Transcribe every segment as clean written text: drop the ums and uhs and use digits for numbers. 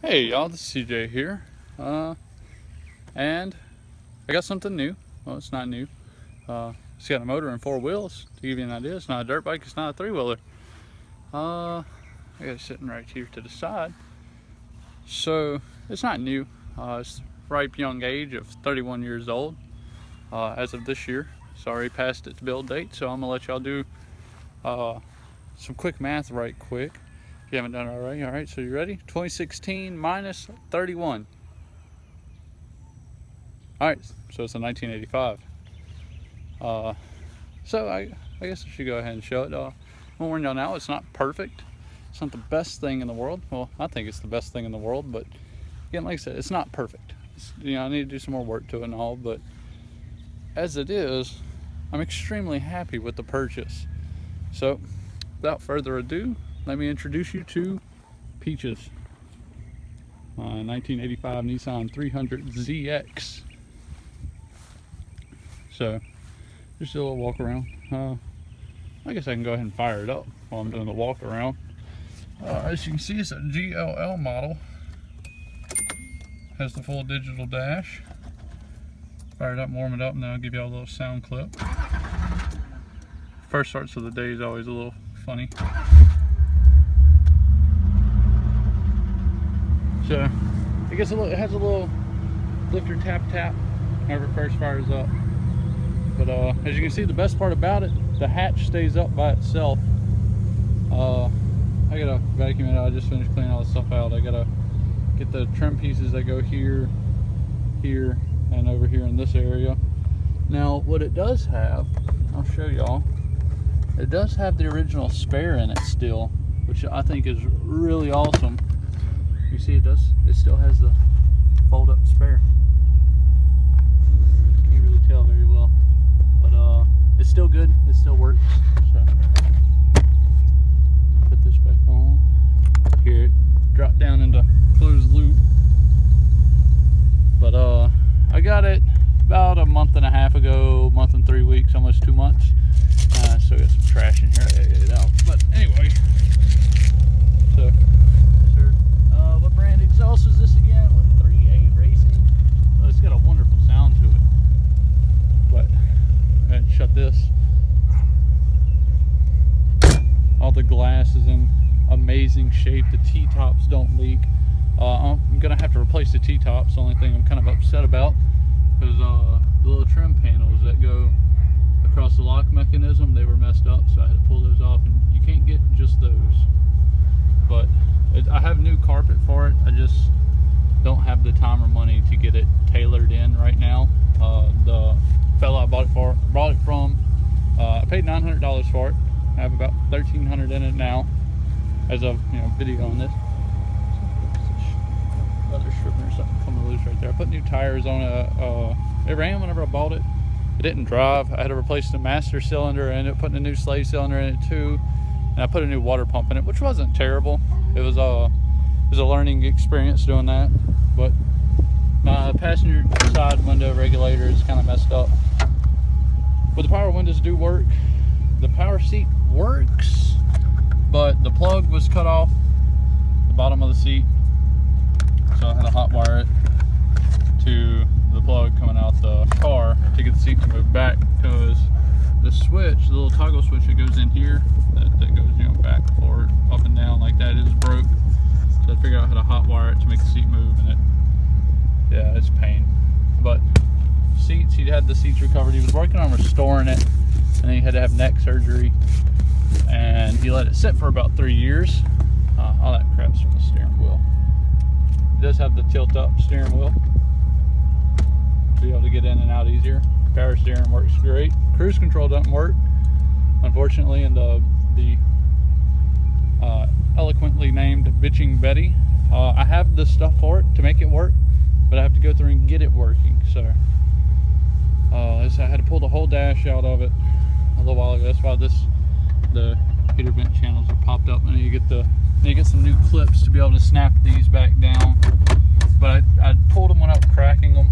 Hey y'all, this is CJ here, and I got something new. Well, it's not new. It's got a motor and four wheels. To give you an idea, it's not a dirt bike, it's not a three-wheeler. I got it sitting right here to the side. So it's not new. It's ripe young age of 31 years old as of this year. It's already past its build date, so I'm gonna let y'all do some quick math right quick. If you haven't done it already. All right, so you ready? 2016 minus 31. All right, so it's a 1985. So I guess I should go ahead and show it. I'm gonna warn y'all now, it's not perfect. It's not the best thing in the world. Well, I think it's the best thing in the world, but again, like I said, it's not perfect. I need to do some more work to it and all, but as it is, I'm extremely happy with the purchase. So without further ado, let me introduce you to Peaches, 1985 Nissan 300ZX. So just a little walk around. I guess I can go ahead and fire it up while I'm doing the walk around. As you can see, it's a GLL model. Has the full digital dash. Fire it up, warm it up, and then I'll give you all a little sound clip. First starts of the day is always a little funny. So it gets it has a little lifter tap whenever it first fires up. But as you can see, the best part about it, the hatch stays up by itself. I gotta vacuum it out. I just finished cleaning all the stuff out. I gotta get the trim pieces that go here, here, and over here in this area. Now what it does have, I'll show y'all, it does have the original spare in it still, which I think is really awesome. You see it still has the fold up spare. Can't really tell very well, but it's still good, it still works. So put this back on here, it dropped down into closed loop. But I got it about a month and a half ago, month and 3 weeks, almost 2 months. Still got some trash in here, I gotta get it out, but anyway. So what brand exhaust is this again? What, 3A Racing? Oh, it's got a wonderful sound to it. But go ahead and shut this. All the glass is in amazing shape. The T-tops don't leak. I'm gonna have to replace the T-tops. The only thing I'm kind of upset about is the little trim panels that go across the lock mechanism. They were messed up, so I had to pull those off, and you can't get just those. But I have new carpet for it. I just don't have the time or money to get it tailored in right now. The fella I bought it from, I paid $900 for it. I have about $1,300 in it now, as of video on this. Leather stripping or something coming loose right there. I put new tires on it. It ran whenever I bought it. It didn't drive. I had to replace the master cylinder. I ended up putting a new slave cylinder in it too. And I put a new water pump in it, which wasn't terrible. It was a learning experience doing that. But my passenger side window regulator is kind of messed up. But the power windows do work. The power seat works, but the plug was cut off the bottom of the seat. So I had to hotwire it to the plug coming out the car to get the seat to move back, because the switch, the little toggle switch that goes in here, that goes back, forward, up and down like that, is broke. So I figured out how to hotwire it to make the seat move, and yeah, it's a pain. But seats, he had the seats recovered. He was working on restoring it, and then he had to have neck surgery, and he let it sit for about 3 years. All that crap's from the steering wheel. It does have the tilt up steering wheel to be able to get in and out easier. Power steering works great. Cruise control doesn't work, unfortunately, and the eloquently named Bitching Betty. I have the stuff for it to make it work, but I have to go through and get it working. So I had to pull the whole dash out of it a little while ago. That's why the heater vent channels are popped up, and you get some new clips to be able to snap these back down. But I pulled them without cracking them.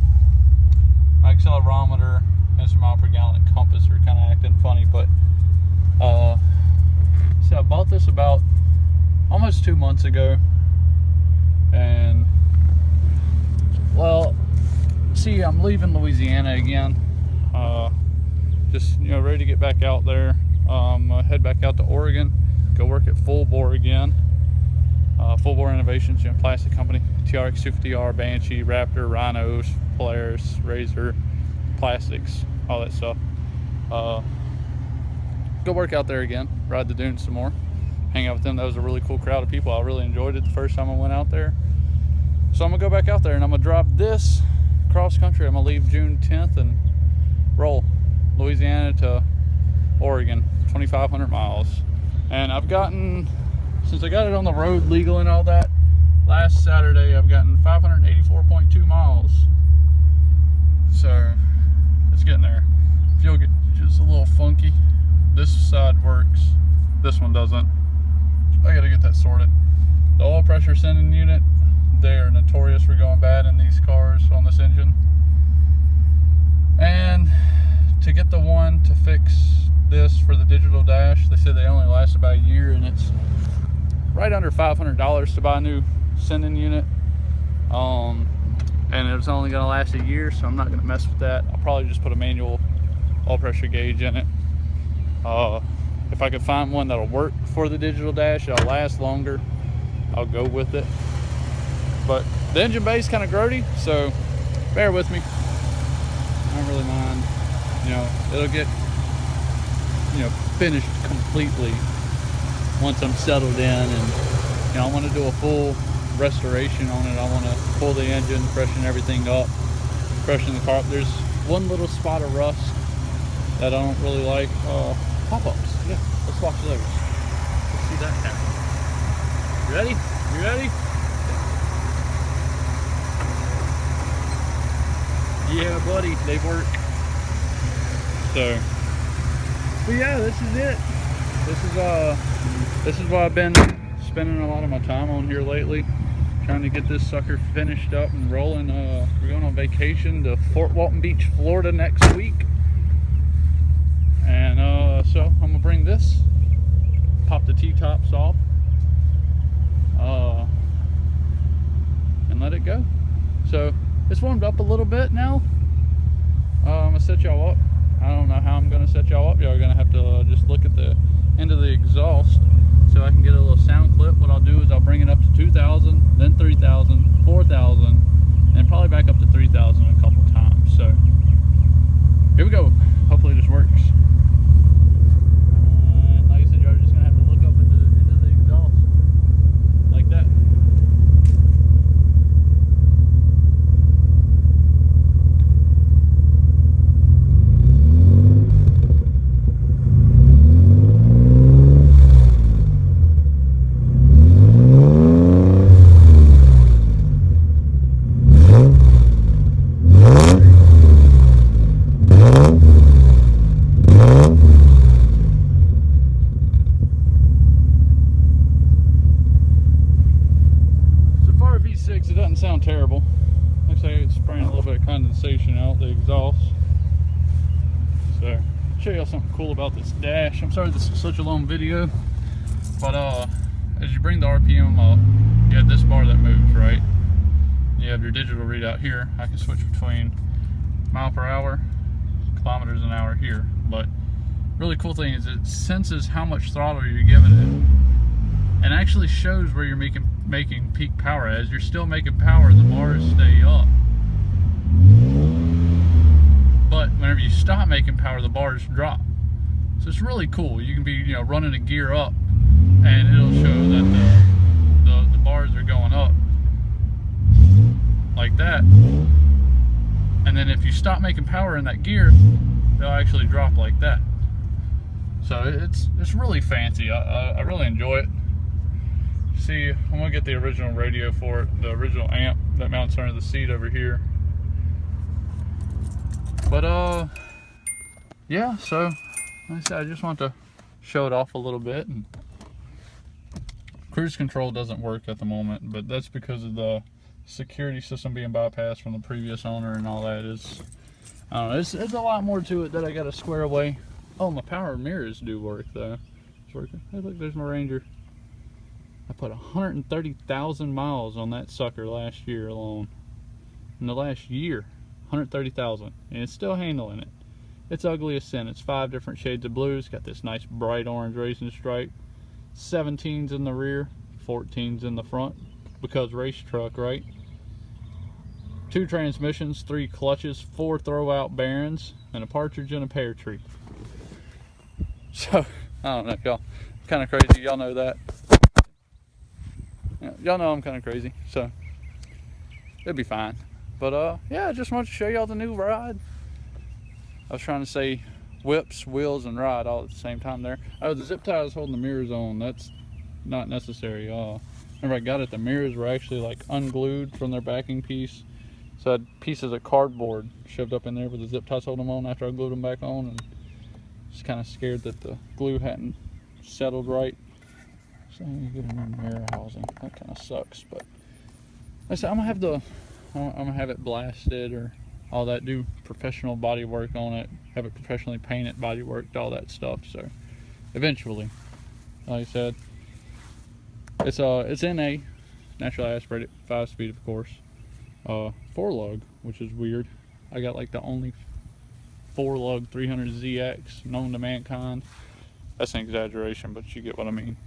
My accelerometer and some mile per gallon and compass are kind of acting funny, but so I bought this about almost 2 months ago, and see, I'm leaving Louisiana again. Just, you know, ready to get back out there. Head back out to Oregon, go work at Full Bore again. Full Bore Innovations, you know, plastic company. TRX 250R, Banshee, Raptor, Rhinos, Polaris, Razor, plastics, all that stuff. Go work out there again, ride the dunes some more, hang out with them. That was a really cool crowd of people. I really enjoyed it the first time I went out there. So I'm gonna go back out there and I'm gonna drive this cross country. I'm gonna leave June 10th and roll Louisiana to Oregon, 2,500 miles. And I've gotten, since I got it on the road legal and all that, last Saturday I've gotten 584.2 miles. So it's getting there. Fuel gets just a little funky. This side works, this one doesn't. I gotta get that sorted. The oil pressure sending unit, they are notorious for going bad in these cars on this engine. And to get the one to fix this for the digital dash, they said they only last about a year, and it's right under $500 to buy a new sending unit. And it's only gonna last a year, so I'm not gonna mess with that. I'll probably just put a manual oil pressure gauge in it. If I could find one that'll work for the digital dash, it'll last longer, I'll go with it. But the engine bay is kind of grody, so bear with me. I don't really mind. You know, it'll get, you know, finished completely once I'm settled in, and you know, I want to do a full restoration on it. I want to pull the engine, freshen everything up, freshen the car up. There's one little spot of rust that I don't really like. Pop-ups. Yeah, let's watch those. Let's see that happen. You ready? You ready? Yeah, buddy, they work. So, but yeah, this is it. This is what I've been spending a lot of my time on here lately, trying to get this sucker finished up and rolling. We're going on vacation to Fort Walton Beach, Florida next week. And so I'm gonna bring this, pop the T-tops off, and let it go. So it's warmed up a little bit now. I'm gonna set y'all up. I don't know how I'm gonna set y'all up. Y'all are gonna have to just look at the end of the exhaust so I can get a little sound clip. What I'll do is I'll bring it up to 2,000, then 3,000, 4,000, and probably back up to 3,000 a couple times. So here we go. Hopefully this works. Like I said, you're just gonna have to look up into the exhaust like that. It doesn't sound terrible. Looks like it's spraying a little bit of condensation out the exhaust. So, I'll show you something cool about this dash. I'm sorry this is such a long video, but as you bring the RPM up, you have this bar that moves, right? You have your digital readout here. I can switch between mile per hour, kilometers an hour here. But really cool thing is it senses how much throttle you're giving it, and actually shows where you're making peak power. As you're still making power, the bars stay up, but whenever you stop making power, the bars drop. So it's really cool. You can be, you know, running a gear up and it'll show that the bars are going up like that, and then if you stop making power in that gear, they'll actually drop like that. So it's really fancy. I really enjoy it. See, I'm gonna get the original radio for it, the original amp that mounts under the seat over here. But yeah, so like I said, I just want to show it off a little bit. And cruise control doesn't work at the moment, but that's because of the security system being bypassed from the previous owner and all that. I don't know, it's a lot more to it that I gotta square away. Oh, my power mirrors do work though. It's working. Hey, look, there's my Ranger. I put 130,000 miles on that sucker last year alone. In the last year, 130,000, and it's still handling it. It's ugly as sin. It's 5 different shades of blue. It's got this nice bright orange racing stripe. 17s in the rear, 14s in the front, because race truck, right? 2 transmissions, 3 clutches, 4 throwout bearings, and a partridge in a pear tree. So, I don't know, y'all. I'm kind of crazy. Y'all know that. Yeah, y'all know I'm kind of crazy, so it'll be fine. But yeah, I just wanted to show y'all the new ride. I was trying to say whips, wheels, and ride all at the same time there. Oh, the zip tie is holding the mirrors on. That's not necessary. Whenever I got it, the mirrors were actually like unglued from their backing piece. So I had pieces of cardboard shoved up in there with the zip ties holding them on after I glued them back on, and just kind of scared that the glue hadn't settled right. So you get a new mirror housing. That kind of sucks, but I said I'm gonna have it blasted or all that. Do professional body work on it. Have it professionally painted, body worked, all that stuff. So eventually, like I said, it's NA, naturally aspirated, 5-speed, of course. 4-lug, which is weird. I got like the only 4-lug 300ZX known to mankind. That's an exaggeration, but you get what I mean.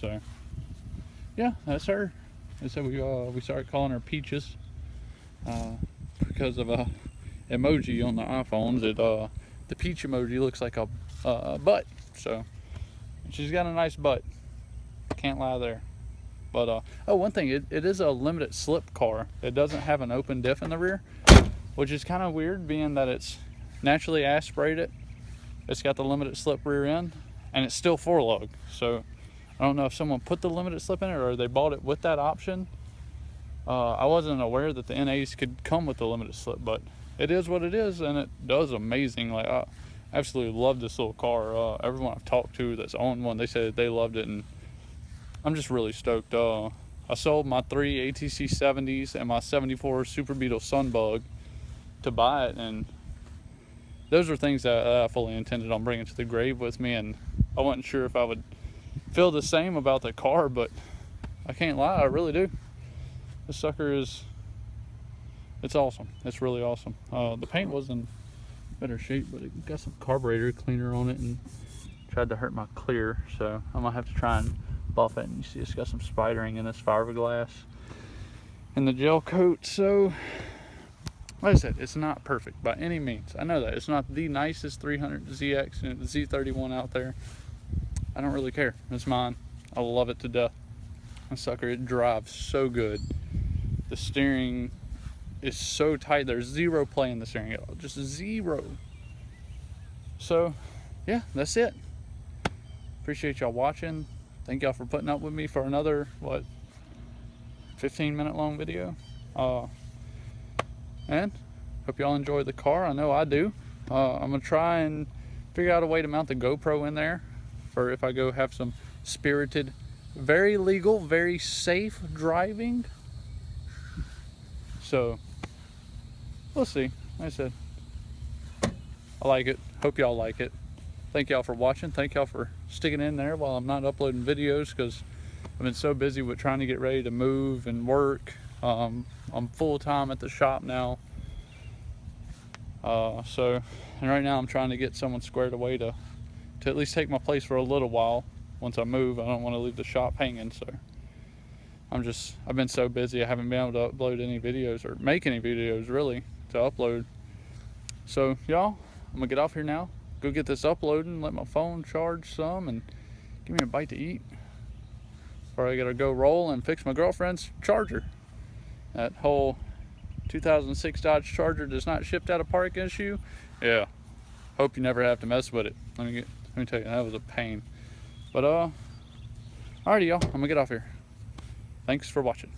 So yeah, that's her. I said we started calling her Peaches because of a emoji on the iPhones. The peach emoji looks like a butt. So she's got a nice butt. Can't lie there. But oh, one thing, it is a limited slip car. It doesn't have an open diff in the rear, which is kind of weird, being that it's naturally aspirated. It's got the limited slip rear end, and it's still 4-lug. So I don't know if someone put the limited slip in it or they bought it with that option. I wasn't aware that the NAs could come with the limited slip, but it is what it is, and it does amazing. Like, I absolutely love this little car. Everyone I've talked to that's owned one, they said they loved it, and I'm just really stoked. I sold my 3 ATC 70s and my 74 Super Beetle Sunbug to buy it, and those are things that I fully intended on bringing to the grave with me, and I wasn't sure if I would feel the same about the car, but I can't lie, I really do. This sucker it's awesome. It's really awesome. The paint was in better shape, but it got some carburetor cleaner on it and tried to hurt my clear, so I'm gonna have to try and buff it. And you see it's got some spidering in this fiberglass and the gel coat. So like I said, it's not perfect by any means. I know that it's not the nicest 300ZX and Z31 out there. I don't really care. It's mine. I love it to death. That sucker, it drives so good. The steering is so tight. There's zero play in the steering at all. Just zero. So yeah, that's it. Appreciate y'all watching. Thank y'all for putting up with me for another, 15-minute long video. And hope y'all enjoy the car. I know I do. I'm gonna try and figure out a way to mount the GoPro in there for if I go have some spirited, very legal, very safe driving. So we'll see. Like I said, I like it. Hope y'all like it. Thank y'all for watching. Thank y'all for sticking in there while I'm not uploading videos, because I've been so busy with trying to get ready to move and work. I'm full-time at the shop now. And right now I'm trying to get someone squared away to at least take my place for a little while. Once I move, I don't want to leave the shop hanging, so I've been so busy I haven't been able to upload any videos or make any videos really to upload. So y'all, I'm gonna get off here now, go get this uploading, let my phone charge some, and give me a bite to eat. Or I gotta go roll and fix my girlfriend's charger. That whole 2006 Dodge Charger does not ship out of park issue. Yeah, hope you never have to mess with it. Let me tell you, that was a pain. But alrighty y'all, I'm gonna get off here. Thanks for watching.